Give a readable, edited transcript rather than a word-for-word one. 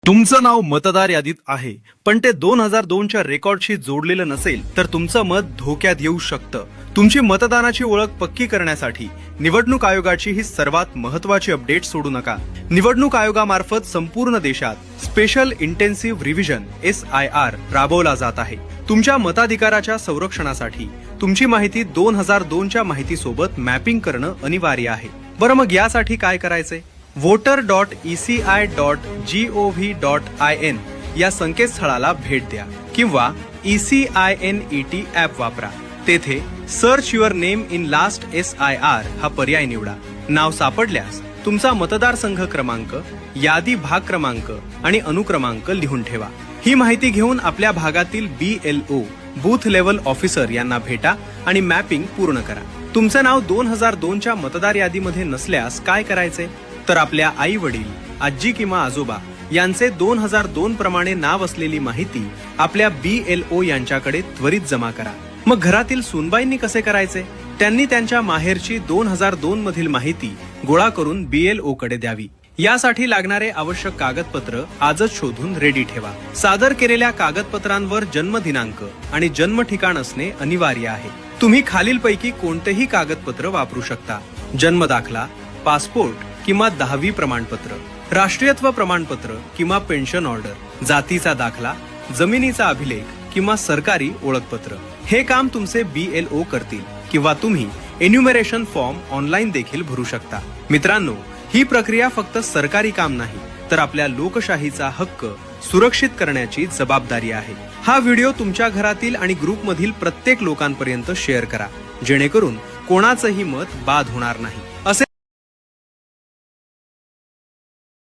तुमचं नाव मतदार यादीत आहे, पण ते 2002च्या रेकॉर्डशी जोडलेलं नसेल तर तुमचं मत धोक्यात येऊ शकतं. तुमची मतदानाची ओळख पक्की करण्यासाठी निवडणूक आयोगाची ही सर्वात महत्त्वाची अपडेट सोडू नका. निवडणूक आयोगामार्फत संपूर्ण देशात स्पेशल इंटेन्सिव्ह रिव्हिजन SIR राबवला जात आहे. तुमच्या मताधिकाराच्या संरक्षणासाठी तुमची माहिती 2002च्या माहितीसोबत मॅपिंग करणं अनिवार्य आहे. बरं, मग यासाठी काय करायचंय? voter.eci.gov.in या संकेतस्थळाला भेट द्या किंवा ECINET ॲप वापरा. तेथे search your name in last SIR हा पर्याय निवडा. नाव सापडल्यास तुमचा मतदारसंघ क्रमांक, यादी भाग क्रमांक आणि अनुक्रमांक लिहून ठेवा. ही माहिती घेऊन आपल्या भागातील BLO बूथ लेव्हल ऑफिसर यांना भेटा आणि मॅपिंग पूर्ण करा. तुमचं नाव 2002च्या मतदार यादीमध्ये नसल्यास काय करायचे? तर आपल्या आई वडील, आजी किंवा आजोबा यांचे 2002 प्रमाणे नाव असलेली माहिती आपल्या BLO यांच्याकडे त्वरित जमा करा. मग घरातील सूनबाईंनी कसे करायचे? त्यांनी त्यांच्या माहेरची 2002 मधील माहिती गोळा करून BLO कडे द्यावी. यासाठी लागणारे आवश्यक कागदपत्र आजच शोधून रेडी ठेवा. सादर केलेल्या कागदपत्रांवर जन्म दिनांक आणि जन्म ठिकाण असणे अनिवार्य आहे. तुम्ही खालीलपैकी कोणतेही कागदपत्र वापरू शकता: जन्म दाखला, पासपोर्ट किंवा 10वी प्रमाणपत्र, राष्ट्रीयत्व प्रमाणपत्र किंवा पेन्शन ऑर्डर, जातीचा दाखला, जमिनीचा अभिलेख किंवा सरकारी ओळखपत्र. हे काम तुमचे BLO करतील किंवा तुम्ही एन्युमरेशन फॉर्म ऑनलाईन देखील भरू शकता. मित्रांनो, ही प्रक्रिया फक्त सरकारी काम नाही, तर आपल्या लोकशाहीचा हक्क सुरक्षित करण्याची जबाबदारी आहे. हा व्हिडिओ तुमच्या घरातील आणि ग्रुपमधील प्रत्येक लोकांपर्यंत शेअर करा, जेणेकरून कोणाचंही मत बाद होणार नाही.